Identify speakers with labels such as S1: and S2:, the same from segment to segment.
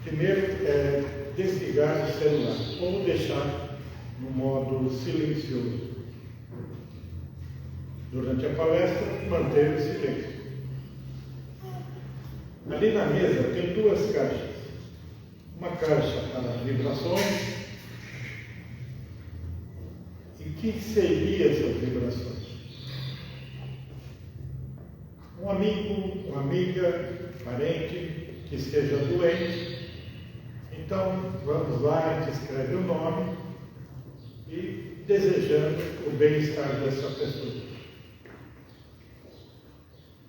S1: Primeiro é desligar o celular ou deixar no modo silencioso. Durante a palestra, manter o silêncio. Ali na mesa tem duas caixas. Uma caixa para vibrações. E o que seriam essas vibrações? Um amigo, uma amiga, parente que esteja doente. Então, vamos lá, a gente escreve o nome e desejando o bem-estar dessa pessoa.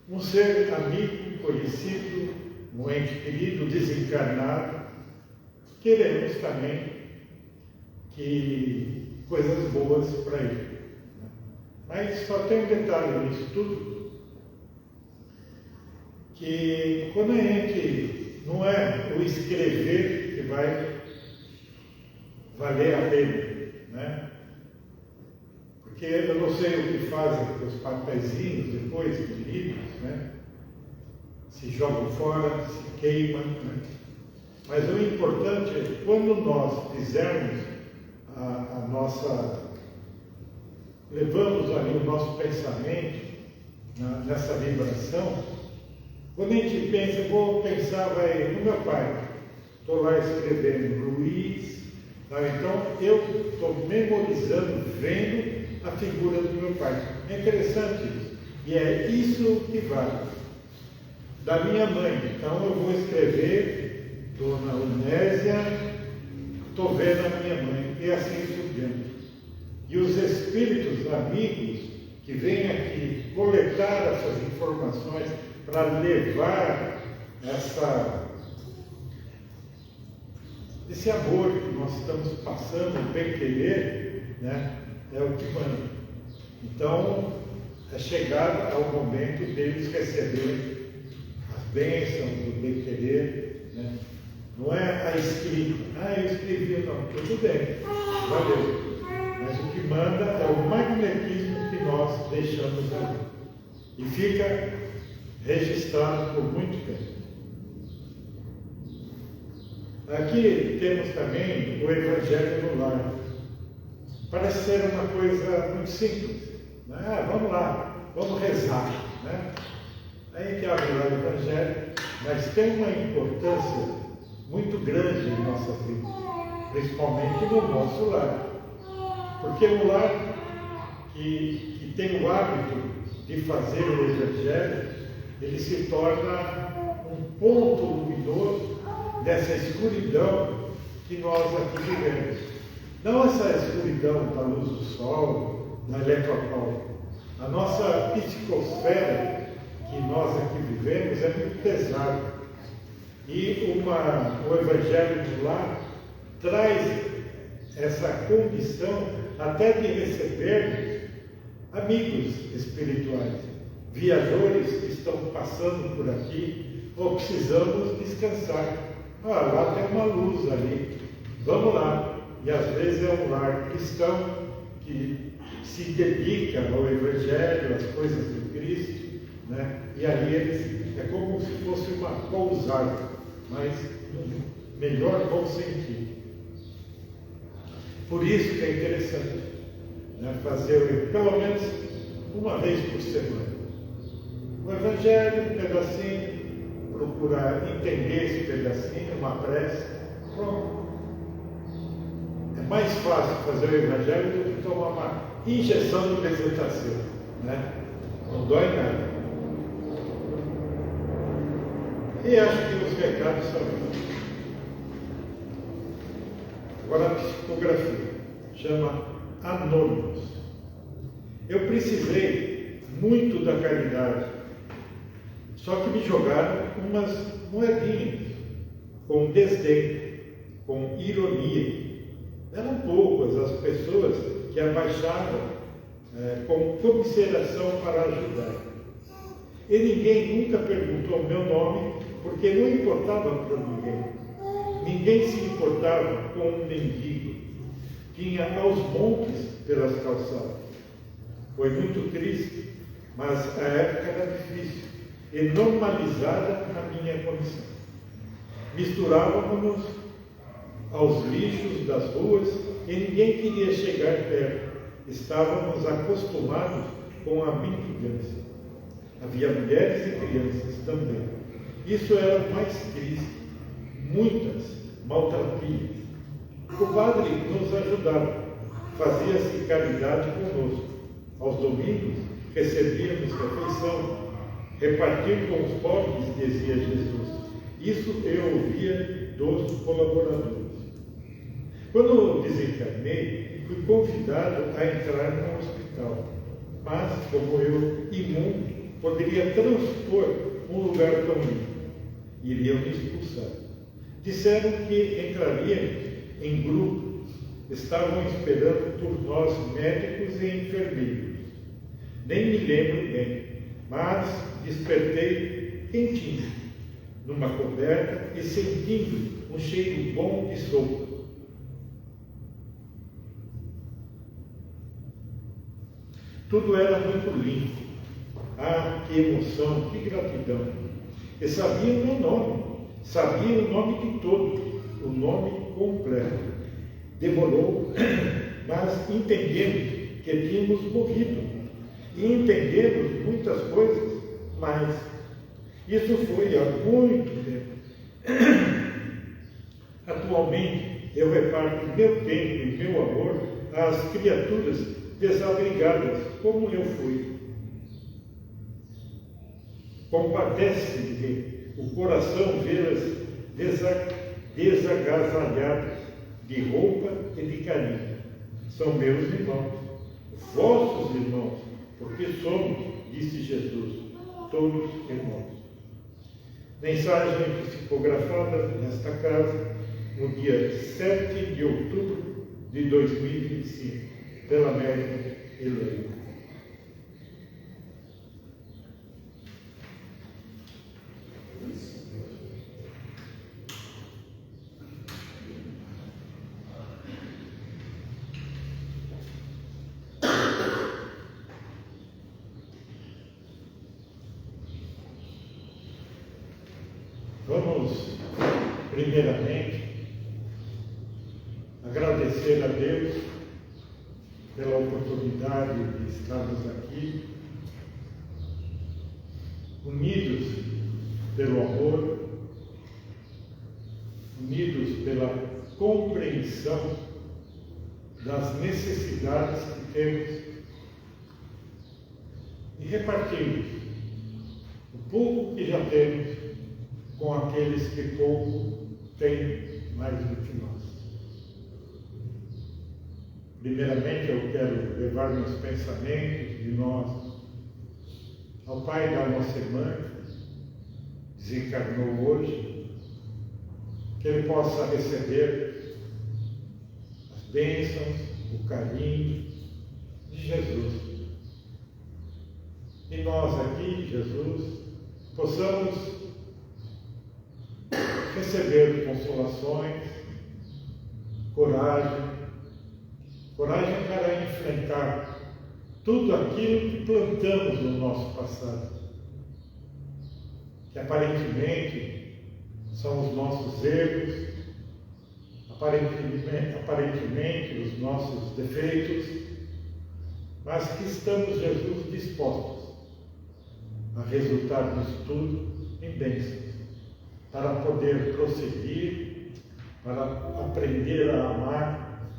S1: Um ser amigo, conhecido, um ente querido, desencarnado, queremos também que coisas boas para ele. Mas só tem um detalhe nisso tudo, que quando a gente não é o escrever que vai valer a pena, né? Porque eu não sei o que fazem com os papeizinhos depois de livros, né? Se jogam fora, se queimam, né? Mas o importante é que quando nós fizermos a nossa, levamos ali o nosso pensamento nessa vibração, quando a gente pensa, vou pensar no meu pai, estou lá escrevendo Luiz, tá? Então eu estou memorizando, vendo a figura do meu pai. É interessante isso. E é isso que vale. Da minha mãe, então eu vou escrever Dona Unésia, estou vendo a minha mãe, e assim por diante. E os espíritos amigos que vêm aqui coletar essas informações para levar esse amor que nós estamos passando, o bem-querer, né, é o que manda. Então, é chegado ao momento deles receberem as bênçãos do bem-querer, né? Não é a escrita, eu escrevi, não, tudo bem, valeu. Mas o que manda é o magnetismo que nós deixamos ali. E fica registrado por muito tempo. Aqui temos também o Evangelho no Lar. Parece ser uma coisa muito simples, né? Vamos lá, vamos rezar, né? Aí a gente abre lá o Evangelho, mas tem uma importância muito grande em nossa vida, principalmente no nosso lar. Porque o lar que tem o hábito de fazer o Evangelho, ele se torna um ponto luminoso dessa escuridão que nós aqui vivemos. Não essa escuridão da luz do sol, da eletropaula. A nossa psicosfera que nós aqui vivemos é muito pesada. E o Evangelho do Lar traz essa condição até de receber amigos espirituais, viajores que estão passando por aqui, ou precisamos descansar. Lá tem uma luz ali, vamos lá. E às vezes é um lar cristão que se dedica ao Evangelho, às coisas do Cristo, né? E ali é como se fosse uma pousada, mas no melhor bom sentido. Por isso que é interessante, né, fazer pelo menos uma vez por semana o Evangelho, um pedacinho, procurar entender esse pedacinho, uma prece, pronto. É mais fácil fazer o Evangelho do que tomar uma injeção de bezetacil, né? Não dói nada. E acho que os recados são esses. Agora a psicografia chama Anônimos. Eu precisei muito da caridade, só que me jogaram umas moedinhas com desdém, com ironia. Eram poucas as pessoas que abaixavam com comiseração para ajudar. E ninguém nunca perguntou o meu nome, porque não importava para ninguém. Ninguém se importava com um mendigo. Tinha aos montes pelas calçadas. Foi muito triste, mas a época era difícil e normalizada a minha condição. Misturávamos-nos aos lixos das ruas e ninguém queria chegar perto. Estávamos acostumados com a mendicância. Havia mulheres e crianças também. Isso era o mais triste. Muitas maltrapilhas. O padre nos ajudava. Fazia-se caridade conosco. Aos domingos recebíamos refeição. Repartir com os pobres, dizia Jesus. Isso eu ouvia dos colaboradores. Quando desencarnei, fui convidado a entrar no hospital. Mas, como eu, imundo, poderia transpor um lugar tão limpo. Iriam me expulsar. Disseram que entraríamos em grupo. Estavam esperando por nós, médicos e enfermeiros. Nem me lembro bem, mas despertei quentinho, numa coberta e sentindo um cheiro bom de sopa. Tudo era muito limpo. Ah, que emoção, que gratidão! E sabia o meu nome, sabia o nome de todos, o nome completo. Demorou, mas entendemos que tínhamos morrido. E entendemos muitas coisas, mas isso foi há muito tempo. Atualmente, eu reparto meu tempo e meu amor às criaturas desabrigadas, como eu fui. Compadece-me o coração vê-las desagasalhadas de roupa e de carinho. São meus irmãos, vossos irmãos, porque somos, disse Jesus, todos irmãos. Mensagem psicografada nesta casa, no dia 7 de outubro de 2025, pela médica Helena. Vamos, primeiramente, agradecer a Deus pela oportunidade de estarmos aqui, unidos pelo amor, unidos pela compreensão das necessidades que temos e repartimos o pouco que já temos com aqueles que pouco têm mais do que nós. Primeiramente, eu quero levar meus pensamentos de nós ao pai da nossa irmã, que desencarnou hoje, que ele possa receber as bênçãos, o carinho de Jesus. E nós aqui, Jesus, possamos receber consolações, coragem para enfrentar tudo aquilo que plantamos no nosso passado, que aparentemente são os nossos erros, aparentemente os nossos defeitos, mas que estamos, Jesus, dispostos a resultar disso tudo em bênçãos, para poder prosseguir, para aprender a amar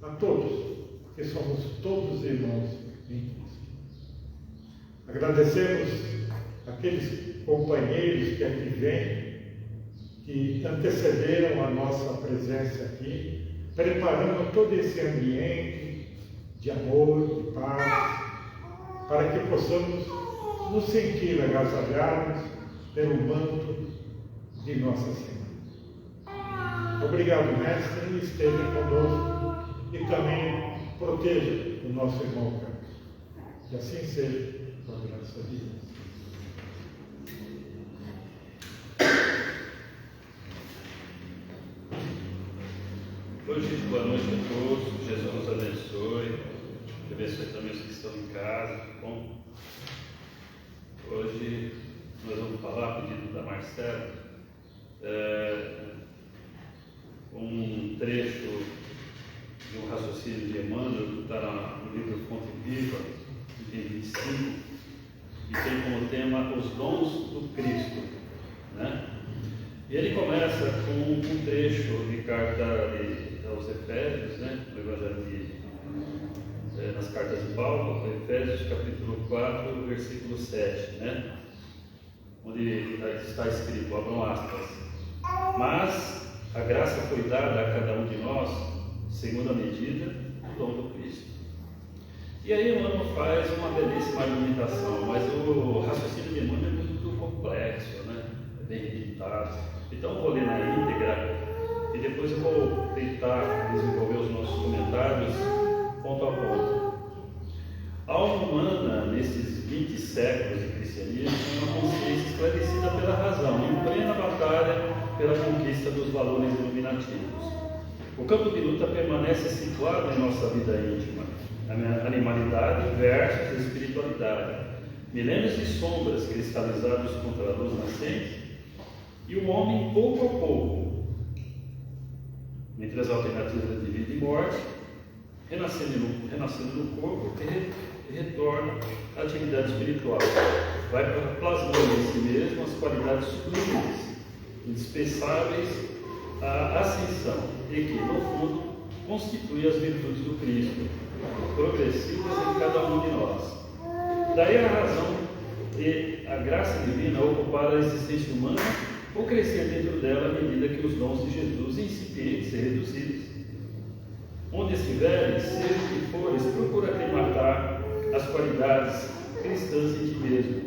S1: a todos, porque somos todos irmãos em Cristo. Agradecemos aqueles companheiros que aqui vêm, que antecederam a nossa presença aqui, preparando todo esse ambiente de amor, de paz, para que possamos nos sentir agasalhados pelo manto de Nossa Senhora. Obrigado, Mestre, esteja conosco e também proteja o nosso irmão Carlos. Que assim seja, com a graça de Deus.
S2: Hoje, boa noite a todos, Jesus nos abençoe, abençoe também os que estão em casa. Bom, hoje nós vamos falar, a pedido da Marcela, um trecho de um raciocínio de Emmanuel, que está no livro Fonte Viva, item 25, e tem como tema os dons do Cristo, né? E ele começa com um trecho de carta aos Efésios, né? No Evangelho nas cartas de Paulo, Efésios capítulo 4, versículo 7, né? Onde está escrito, abram aspas: mas a graça foi dada a cada um de nós, segundo a medida do dom do Cristo. E aí o Emmanuel faz uma belíssima argumentação, mas o raciocínio de Emmanuel é muito complexo, né? É bem requintado. Então eu vou ler na íntegra e depois eu vou tentar desenvolver os nossos comentários ponto a ponto. A alma humana, nesses 20 séculos de cristianismo, tem uma consciência esclarecida pela razão, em plena batalha pela conquista dos valores iluminativos. O campo de luta permanece situado em nossa vida íntima, a animalidade versus espiritualidade, milênios de sombras cristalizados contra a luz nascente, e o homem, pouco a pouco, entre as alternativas de vida e morte, renascendo no corpo, e retorna à atividade espiritual. Vai plasmando em si mesmo as qualidades sublimes, indispensáveis à ascensão, e que, no fundo, constituem as virtudes do Cristo, progressivas em cada um de nós. Daí a razão e a graça divina ocupar a existência humana ou crescer dentro dela à medida que os dons de Jesus incipientes e reduzidos. Onde estiveres, seja o que fores, procura aclimatar as qualidades cristãs em ti mesmo,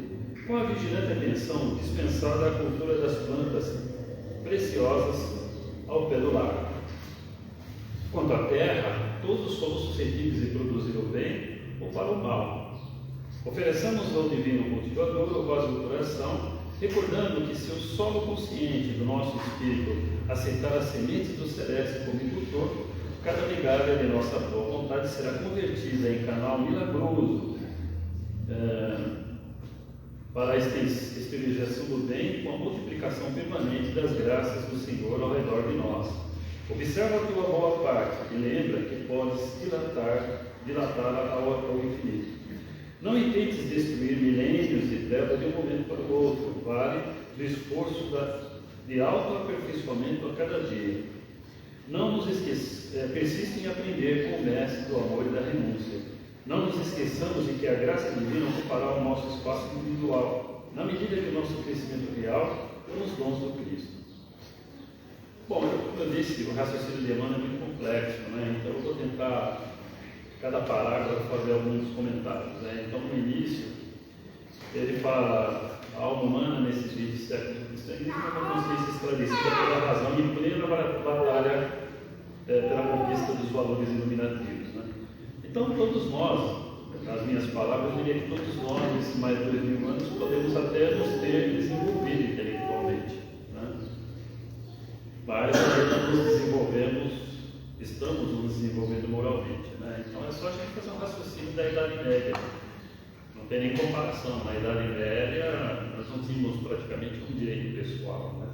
S2: com a vigilante atenção dispensada à cultura das plantas preciosas ao pé do lar. Quanto à terra, todos somos suscetíveis de produzir o bem ou para o mal. Ofereçamos ao divino cultivador o vaso do coração, recordando que se o solo consciente do nosso espírito aceitar as sementes do celeste como indutor, cada migalha de nossa boa vontade será convertida em canal milagroso para a exteriorização do bem, com a multiplicação permanente das graças do Senhor ao redor de nós. Observa a tua boa parte e lembra que podes dilatá-la ao infinito. Não intentes destruir milênios de treva de um momento para o outro. Vale do esforço de autoaperfeiçoamento a cada dia. Não nos persiste em aprender com o mestre do amor e da renúncia. Não nos esqueçamos de que a graça divina ocupará o nosso espaço individual, na medida que o nosso crescimento real nos dons do Cristo. Bom, como eu disse, o raciocínio de Emmanuel é muito complexo, né? Então eu vou tentar, cada parágrafo, fazer alguns comentários, né? Então, no início, ele fala: a alma humana, nesses 20 séculos do cristianismo, é uma consciência esclarecida pela razão em plena batalha pela conquista dos valores iluminativos, né? Então, todos nós, nas minhas palavras, eu diria que todos nós, nesses mais de 2000 anos, podemos até nos ter desenvolvido intelectualmente, né? Mas ainda estamos nos desenvolvendo moralmente, né? Então é só a gente fazer um raciocínio da Idade Média. Não tem nem comparação. Na Idade Média, nós não tínhamos praticamente um direito pessoal, né?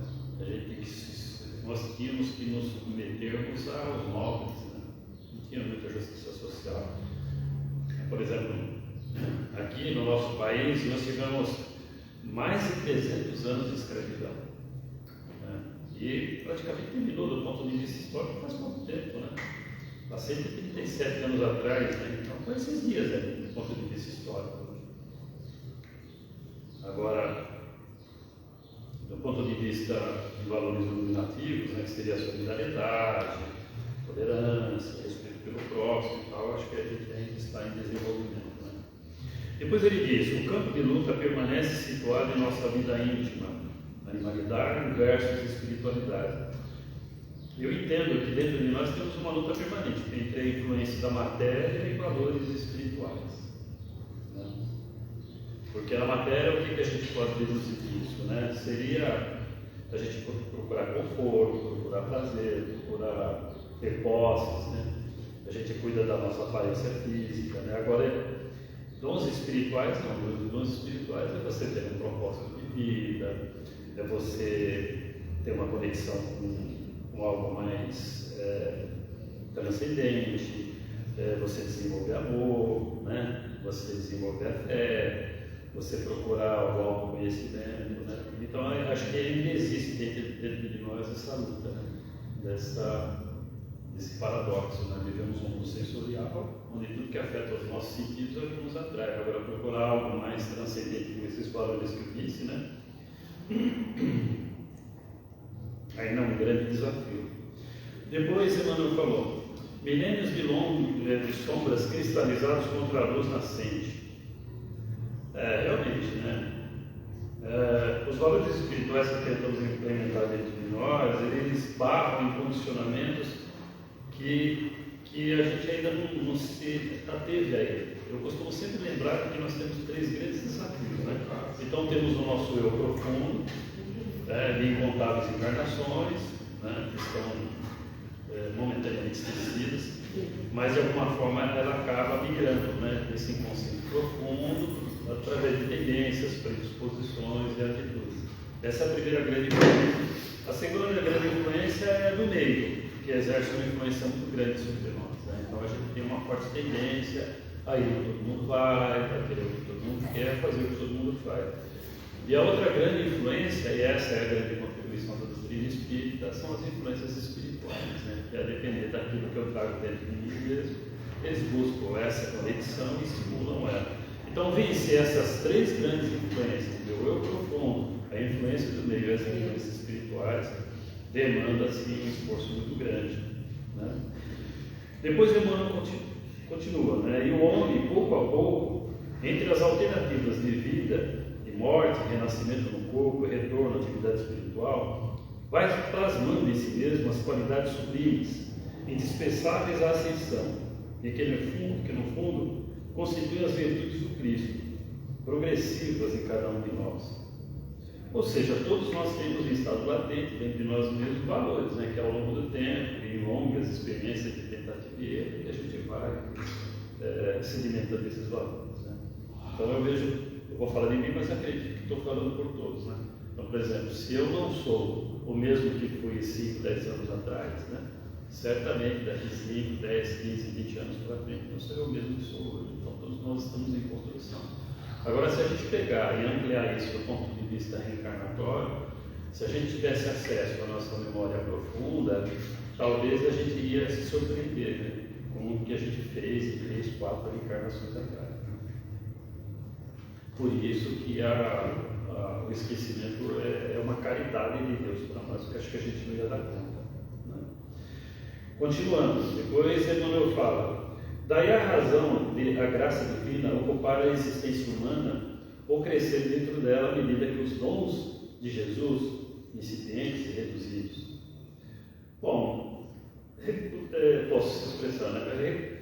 S2: Nós tínhamos que nos submetermos aos nobres, né? Não tinha muita justiça social. Por exemplo, aqui no nosso país, nós tivemos mais de 300 anos de escravidão, né? E praticamente terminou do ponto de vista histórico faz pouco tempo, né? Há 137 anos atrás, né? Então foi esses dias, né, do ponto de vista histórico. Agora, do ponto de vista de valores iluminativos, né, que seria a solidariedade, tolerância, respeito pelo próximo e tal, acho que a gente ainda está em desenvolvimento, né? Depois ele diz: o campo de luta permanece situado em nossa vida íntima, animalidade versus espiritualidade. Eu entendo que dentro de nós temos uma luta permanente entre a influência da matéria e valores espirituais, né? Porque na matéria, o que a gente pode deduzir disso, né? Seria a gente procurar conforto, procurar prazer, procurar ter posses, né? A gente cuida da nossa aparência física, né? Agora, dons espirituais não. Os dons espirituais é você ter um propósito de vida, é você ter uma conexão com algo mais transcendente, você desenvolver amor, né? Você desenvolver a fé, você procurar o autoconhecimento, né? Então, acho que ainda existe dentro de nós essa luta, né? Desse paradoxo, né? Vivemos um mundo sensorial, onde tudo que afeta os nossos sentidos é o que nos atrai. Agora, procurar algo mais transcendente com esses valores que eu disse, né? Ainda é um grande desafio. Depois, Emmanuel falou: milênios de sombras cristalizados contra a luz nascente. Realmente, né? Os valores espirituais que tentamos implementar dentro de nós, eles barram em condicionamentos que a gente ainda não se ateve a ele. Eu costumo sempre lembrar que nós temos 3 grandes desafios, né? Então temos o nosso eu profundo, de incontáveis encarnações, né? Que estão momentaneamente esquecidas, mas de alguma forma ela acaba migrando, né? Desse inconsciente profundo, através de tendências, predisposições e atitudes. Essa é a primeira grande influência. A segunda grande influência é do meio, que exerce uma influência muito grande sobre nós, né? Então a gente tem uma forte tendência a ir onde todo mundo vai, a querer o que todo mundo quer, fazer o que todo mundo faz. E a outra grande influência, e essa é a grande contribuição da doutrina espírita, são as influências espirituais, né? Que a depender daquilo que eu trago dentro de mim mesmo, eles buscam essa conexão e estimulam ela. Então, vencer essas 3 grandes influências, o eu profundo, a influência do meio e as influências espirituais, demanda assim um esforço muito grande, né? Depois o Emmanuel continua, né? E o homem, pouco a pouco, entre as alternativas de vida e morte, renascimento no corpo, retorno à atividade espiritual, vai plasmando em si mesmo as qualidades sublimes, indispensáveis à ascensão, e que no fundo constituem as virtudes do Cristo, progressivas em cada um de nós. Ou seja, todos nós temos em estado latente dentro de nós mesmos valores, né? Que ao longo do tempo, em longas experiências de tentativa e erro, a gente vai sedimentando esses valores, né? Então eu vou falar de mim, mas acredito que estou falando por todos, né? Então, por exemplo, se eu não sou o mesmo que fui 5, 10 anos atrás, né? Certamente daqui 5, 10, 15, 20 anos para frente não serei o mesmo que sou hoje. Então todos nós estamos em construção. Agora, se a gente pegar e ampliar isso do ponto de vista reencarnatório, se a gente tivesse acesso à nossa memória profunda, talvez a gente iria se surpreender, né? Com o que a gente fez em 3, 4 encarnações atrás. Por isso que o esquecimento é uma caridade de Deus para nós, que acho que a gente não ia dar conta. Continuando, depois Emmanuel fala: daí a razão de a graça divina ocupar a existência humana ou crescer dentro dela à medida que os dons de Jesus, incipientes e reduzidos. Bom, posso expressar, né?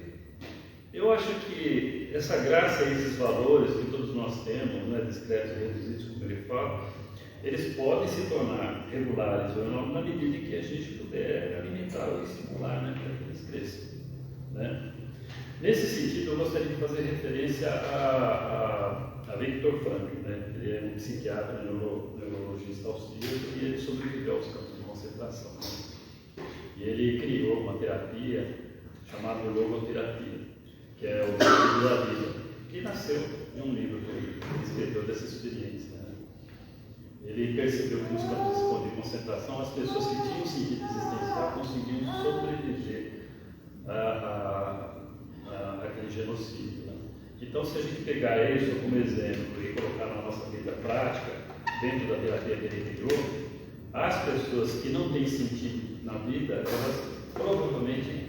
S2: Eu acho que essa graça e esses valores que todos nós temos, né, discretos e reduzidos, como ele fala, eles podem se tornar regulares ou não na medida em que a gente puder alimentar ou estimular, né, para que eles cresçam, né? Nesse sentido, eu gostaria de fazer referência a Viktor Frankl, né? Ele é um psiquiatra, neurologista austríaco, e ele sobreviveu aos campos de concentração, né? E ele criou uma terapia chamada logoterapia, que é o sentido da vida, que nasceu em um livro que ele escreveu dessa experiência. Ele percebeu que nos campos de concentração as pessoas que tinham sentido existencial conseguiam sobreviver àquele genocídio, né? Então, se a gente pegar isso como exemplo e colocar na nossa vida prática, dentro da terapia que ele criou, as pessoas que não têm sentido na vida, elas provavelmente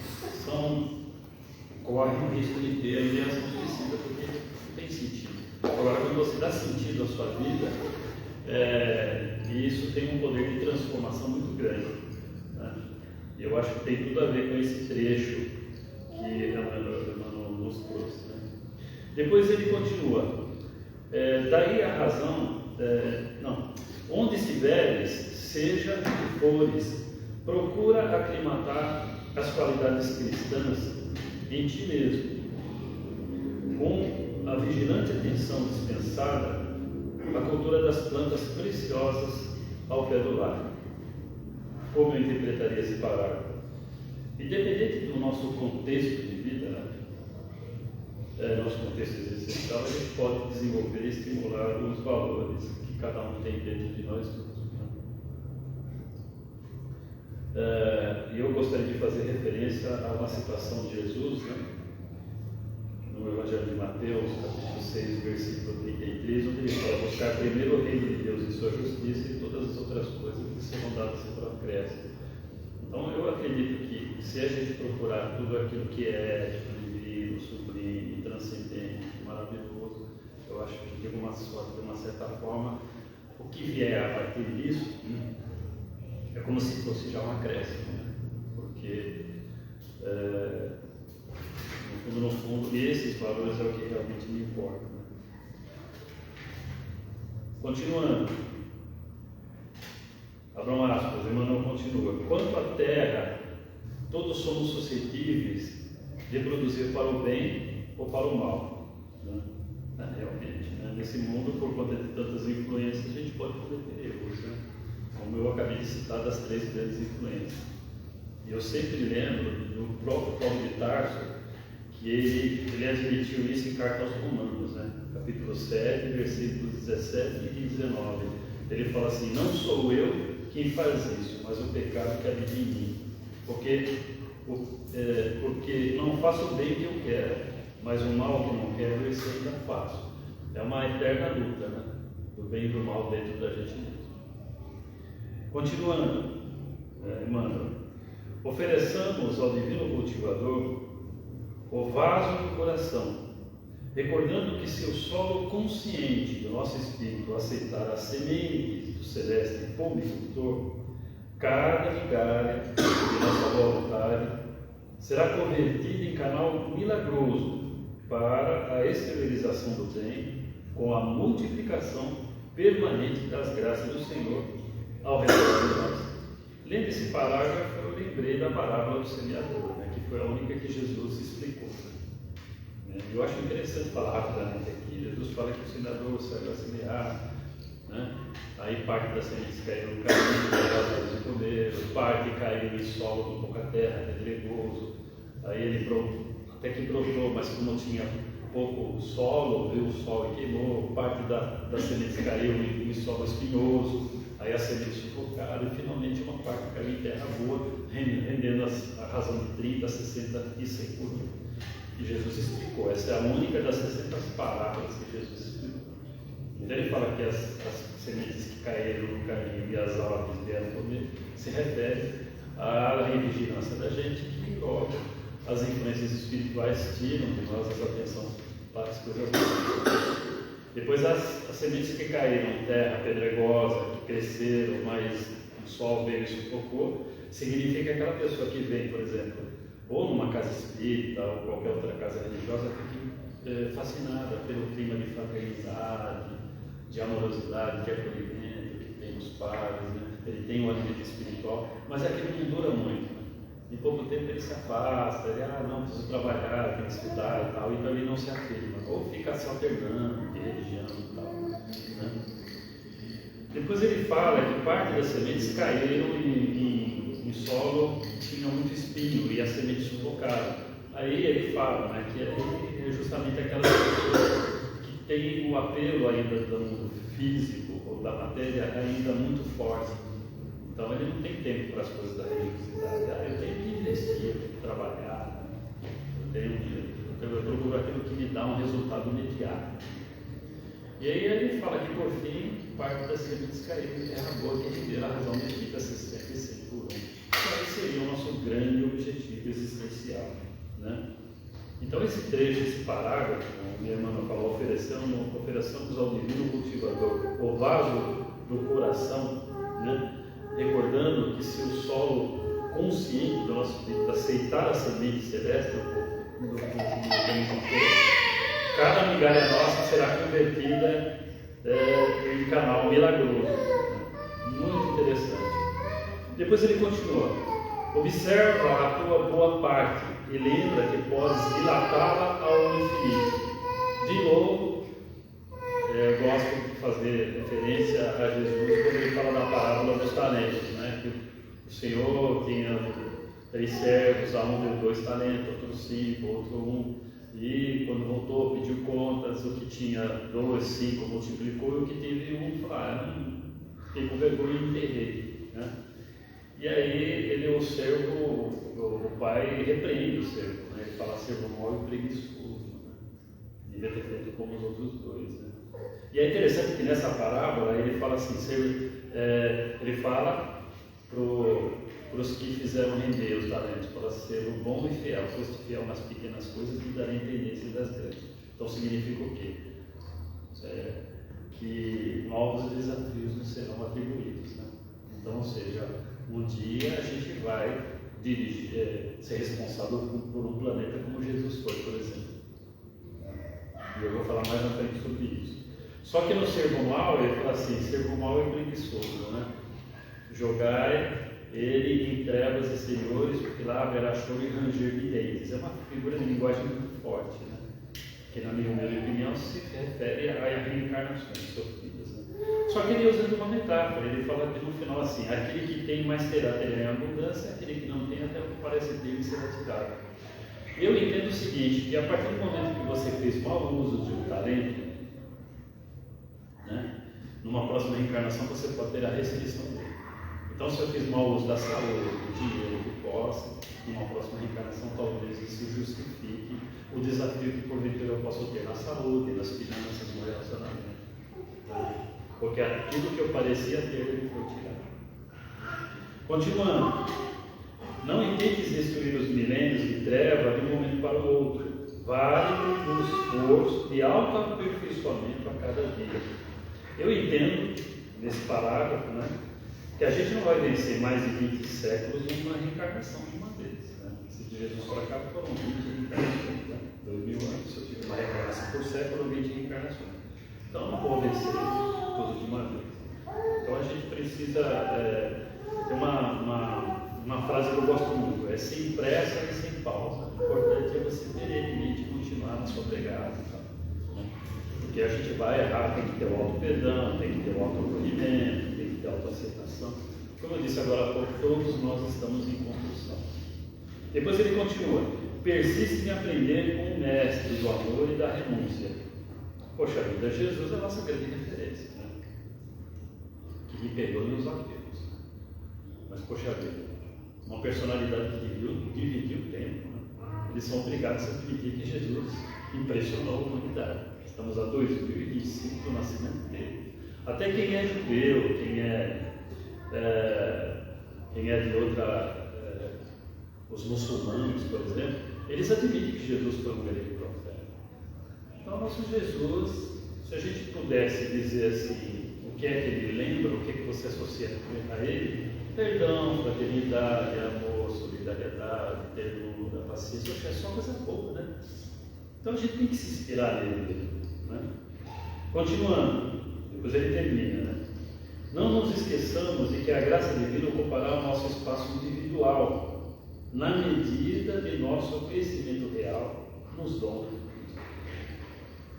S2: correm o risco de ter a ideação suicida, porque não tem sentido. Agora, quando você dá sentido à sua vida, isso tem um poder de transformação muito grande, né? E eu acho que tem tudo a ver com esse trecho que Emmanuel nos trouxe, né? Depois ele continua: daí a razão, onde estiveres, seja o que fores, procura aclimatar as qualidades cristãs em ti mesmo, com a vigilante atenção dispensada a cultura das plantas preciosas ao pé do lar. como eu interpretaria esse parágrafo? Independente do nosso contexto de vida, nosso contexto existencial, a gente pode desenvolver e estimular os valores que cada um tem dentro de nós todos. E eu gostaria de fazer referência a uma citação de Jesus, no Evangelho de Mateus, capítulo 6, versículo 33, onde ele fala: buscar primeiro o reino de Deus e sua justiça, e todas as outras coisas que serão dadas por acréscimo. Então, eu acredito que se a gente procurar tudo aquilo que é ético, divino, sublime, transcendente, maravilhoso, eu acho que de uma certa forma, o que vier a partir disso é como se fosse já um acréscimo, porque no fundo, esses valores é o que realmente me importa. Continuando, abram aspas, Emmanuel continua: quanto à terra, todos somos suscetíveis de produzir para o bem ou para o mal. Realmente, nesse mundo, por conta de tantas influências, a gente pode cometer erros, como eu acabei de citar das 3 grandes influências. E eu sempre lembro do próprio Paulo de Tarso, que ele admitiu isso em carta aos Romanos, capítulo 7, versículos 17 e 19. Ele fala assim: não sou eu quem faz isso, mas o pecado que habita em mim. Porque não faço o bem que eu quero, mas o mal que não quero, esse ainda faço. É uma eterna luta, do bem e do mal dentro da gente mesmo. Continuando, Emmanuel: ofereçamos ao Divino Cultivador o vaso do coração, recordando que se o solo consciente do nosso espírito aceitar as sementes do celeste pomicultor, cada migalha de nossa vontade será convertida em canal milagroso para a exteriorização do bem, com a multiplicação permanente das graças do Senhor ao redor de nós. Lembre-se, parágrafo, eu lembrei da parábola do semeador, que foi a única que Jesus explicou. Eu acho interessante falar rapidamente aqui. Jesus fala que o semeador saiu a semear, aí parte das sementes caiu no caminho, as comeram, parte caiu em solo com pouca terra, pedregoso, aí ele até que brotou, mas como tinha pouco solo, veio o sol e queimou, parte das sementes caiu em solo espinhoso, aí as sementes sufocaram, e finalmente uma parte caiu em terra boa, rendendo a razão de 30, 60 e 100 por um. E Jesus explicou, essa é a única das 60 parábolas que Jesus explicou. Então ele fala que as sementes que caíram no caminho e as aves vieram comer, se refere à vigilância da gente, que logo as influências espirituais tiram de nós essa atenção para as coisas boas. Depois as sementes que caíram em terra pedregosa, que cresceram, mas o sol veio e sufocou, significa que aquela pessoa que vem, por exemplo, ou numa casa espírita ou qualquer outra casa religiosa, fique fascinada pelo clima de fraternidade, de amorosidade, de acolhimento que tem os pais, ele tem um alimento espiritual, mas aquilo não dura muito. Em pouco tempo ele se afasta, ele, não, preciso trabalhar, tem que estudar e tal, então ele não se afirma, ou fica se alternando de religião e tal. Depois ele fala que parte das sementes caíram em solo que tinha muito espinho e as sementes sufocaram. Aí ele fala que é justamente aquelas pessoas que têm o apelo ainda do mundo físico ou da matéria ainda muito forte. Então ele não tem tempo para as coisas da religiosidade. Eu tenho que investir, eu tenho que trabalhar, eu procuro aquilo que me dá um resultado imediato. E aí ele fala que por fim, parte das sementes caíram em terra boa, que renderam a razão de 30, 60 e 100 por um. Então esse seria o nosso grande objetivo existencial. Então esse trecho, esse parágrafo, minha irmã falou, ofereçamos ao Divino Cultivador o vaso do coração, recordando que se o solo consciente do nosso espírito aceitar a semente celeste do bem-viver, cada migalha nossa será convertida em canal milagroso. Muito interessante. Depois ele continua: observa a tua boa parte e lembra que podes dilatá-la ao infinito. De novo, gosto de fazer referência a Jesus quando ele fala da parábola dos talentos, que o Senhor tinha 3 servos, um deu 2 talentos, outro 5, outro 1. E quando voltou, pediu contas, o que tinha 2, 5 multiplicou, e o que teve 1 falou, fiquei com vergonha e enterrei. Né? E aí o servo, o pai repreende o servo, né? Ele fala servo mau e preguiçoso, né? Devia ter feito como os outros 2. Né? E é interessante que nessa parábola ele fala assim, ele fala para os que fizeram render os talentos, para ser o bom e fiel, foste fiel nas pequenas coisas e darei tendência das grandes. Então significa o quê? Que novos desafios nos serão atribuídos. Né? Então, ou seja, um dia a gente vai ser responsável por um planeta como Jesus foi, por exemplo. E eu vou falar mais na frente sobre isso. Só que no servo mau, ele fala assim, servo mau e preguiçoso, né? Jogai ele em trevas exteriores, porque lá haverá choro e ranger de dentes. É uma figura de linguagem muito forte, né? Que na minha opinião se refere a reencarnações sofridas. Né? Só que ele usa uma metáfora, ele fala no final assim, aquele que tem mais terá em abundância, aquele que não tem até o que parece dele será tirado. Eu entendo o seguinte, que a partir do momento que você fez mau uso de um talento, né, numa próxima reencarnação você pode ter a restrição dele. Então, se eu fiz mau uso da saúde, do dinheiro, do posse, numa próxima reencarnação talvez isso justifique o desafio que porventura eu posso ter na saúde, nas finanças, no relacionamento. Né? Porque aquilo que eu parecia ter, ele foi tirado. Continuando. Não intentes destruir os milênios de treva de um momento para o outro. Vale um esforço de autoaperfeiçoamento a cada dia. Eu entendo, nesse parágrafo, né, que a gente não vai vencer mais de 20 séculos numa reencarnação de uma vez. Né? Se de Jesus para cá foram 20 reencarnações, né? 2000 anos. Se eu tive uma reencarnação por século, 20 reencarnações. Então eu não vou vencer tudo de uma vez. Então a gente precisa ter uma frase que eu gosto muito, é sem pressa e sem pausa. O importante é você perenemente continuar na sua pegada. Tá? Porque a gente vai errar, tem que ter o auto-perdão, tem que ter o auto-acolhimento, tem que ter a autoaceitação. Como eu disse agora há pouco, todos nós estamos em construção. Depois ele continua, persiste em aprender com o mestre do amor e da renúncia. Poxa vida, Jesus é a nossa grande referência, né? Que me perdoe os apegos. Mas poxa vida, uma personalidade que dividiu o tempo, né? Eles são obrigados a admitir que Jesus impressionou a humanidade. Estamos a 2025 do nascimento dele. Até quem é judeu, quem é de outra, os muçulmanos, por exemplo, eles admitem que Jesus foi um grande profeta. Então, nosso Jesus, se a gente pudesse dizer assim, o que é que ele lembra, o que é que você associa a ele, perdão, fraternidade, amor, solidariedade, ternura, paciência, eu acho que é só coisa boa, né? Então a gente tem que se inspirar nele, né? Continuando, depois ele termina, né? Não nos esqueçamos de que a graça divina ocupará o nosso espaço individual, na medida de nosso crescimento real nos dons.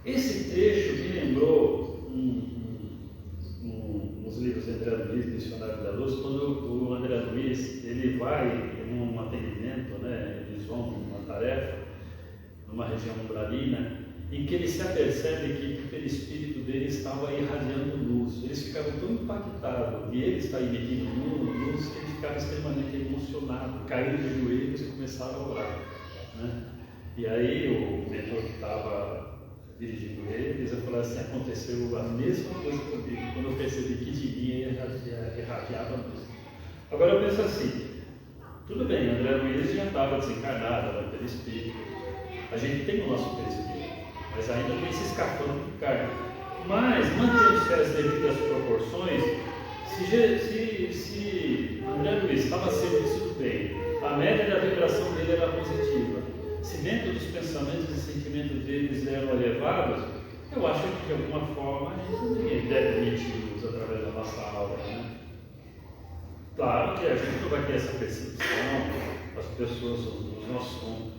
S2: Esse trecho me lembrou nos livros de André Luiz, Missionário da Luz, quando o André Luiz ele vai em um atendimento, né, eles vão numa tarefa, numa região umbralina, em que ele se apercebe que o perispírito dele estava irradiando luz. Eles ficaram tão impactados de ele estar emitindo luz que ele ficava extremamente emocionado, caíram de joelhos e começaram a orar, né? E aí o mentor que estava dirigindo eles, eu falei assim, aconteceu a mesma coisa comigo, quando eu percebi que de mim irradiava luz. Agora eu penso assim, tudo bem, André Luiz já estava desencarnado, era perispírito, a gente tem o nosso perispírito, mas ainda tem esse escapando de carne. Mas, mantendo-se as devidas proporções, se André Luiz estava sendo bem, a média da vibração dele era positiva, se dentro dos pensamentos e sentimentos deles eram elevados, eu acho que de alguma forma a gente também deve emitir luz através da nossa aura, né? Claro que a gente não vai ter essa percepção, as pessoas, os nossos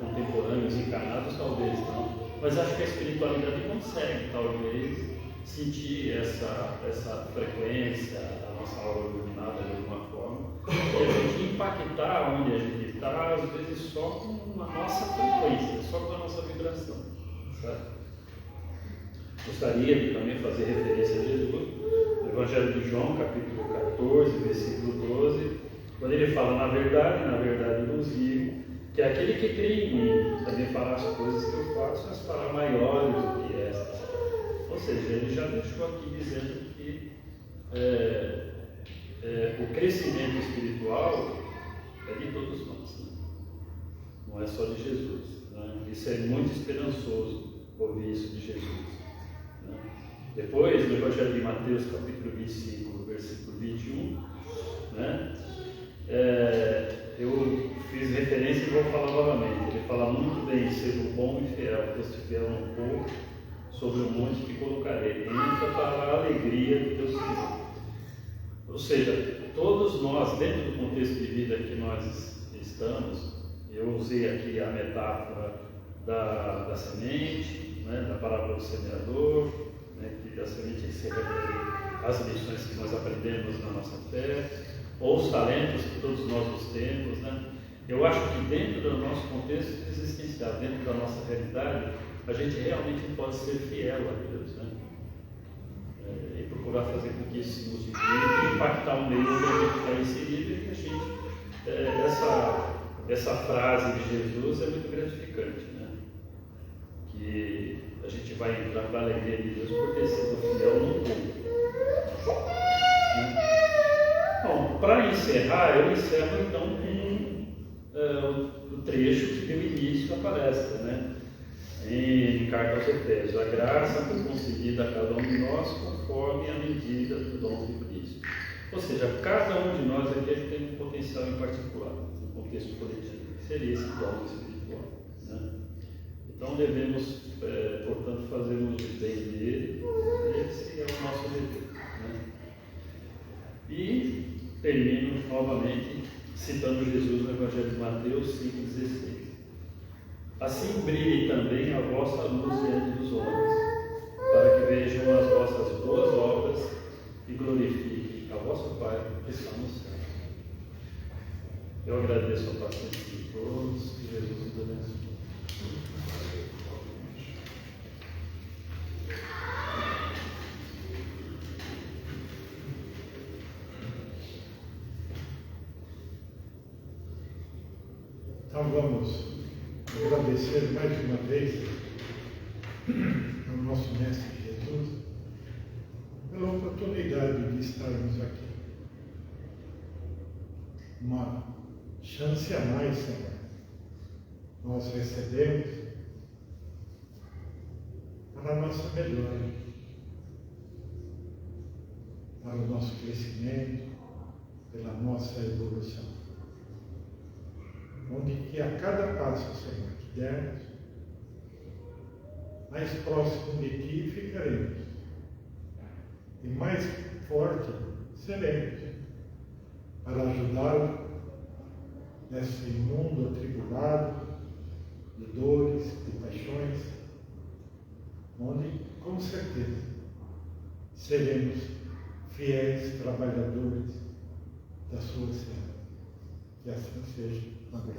S2: contemporâneos encarnados talvez não, mas acho que a espiritualidade consegue talvez sentir essa frequência da nossa aura iluminada de alguma forma, e a gente impactar onde a gente está, às vezes só com a nossa frequência, só com a nossa vibração, certo? Gostaria de também fazer referência a Jesus, no Evangelho de João, capítulo 14, versículo 12, quando ele fala, na verdade vos digo, que aquele que crê em mim também fará as coisas que eu faço, mas fará maiores do que estas. Ou seja, ele já deixou aqui dizendo que o crescimento espiritual é de todos nós, né? Não é só de Jesus, né? Isso é muito esperançoso ouvir isso de Jesus. Depois, no Evangelho de Mateus, capítulo 25, versículo 21, né? Eu fiz referência e vou falar novamente. Ele fala muito bem, seja bom e fiel, foste fiel um pouco, sobre o monte que colocarei, entra para a alegria do teu Senhor. Ou seja, todos nós, dentro do contexto de vida que nós estamos, eu usei aqui a metáfora da semente, né? Da parábola do semeador, que a semente se refere às lições que nós aprendemos na nossa fé, ou os talentos que todos nós temos, né? Eu acho que dentro do nosso contexto existencial, dentro da nossa realidade, a gente realmente pode ser fiel a Deus, né? E procurar fazer com que isso se multiplique e impactar o meio onde a gente está inserido, e que a gente, essa frase de Jesus é muito gratificante, né? Que a gente vai entrar para a alegria de Deus por ter sido fiel no pouco. Bom, para encerrar, eu encerro então com o trecho que deu início à palestra, né? Em Carta aos Efésios: a graça foi concedida a cada um de nós conforme a medida do dom de Cristo. Ou seja, cada um de nós aqui tem um potencial em particular, no contexto coletivo, que seria esse dom espiritual, né? Então devemos, portanto, fazer o bem dele, esse é o nosso dever, né? E termino novamente citando Jesus no Evangelho de Mateus 5,16. Assim brilhe também a vossa luz diante dos homens, para que vejam as vossas boas obras e glorifiquem a vosso Pai que está no céu. Eu agradeço a paciência de todos, que Jesus nos abençoe.
S1: Então vamos agradecer mais uma vez ao nosso Mestre Jesus pela oportunidade de estarmos aqui. Uma chance a mais, Senhor, nós recebemos para a nossa melhora, para o nosso crescimento, pela nossa evolução. Onde que a cada passo, Senhor, que dermos, mais próximo de Ti ficaremos, e mais forte seremos, para ajudá-lo nesse mundo atribulado de dores, de paixões, onde, com certeza, seremos fiéis trabalhadores da sua serva. Que assim seja. Amém.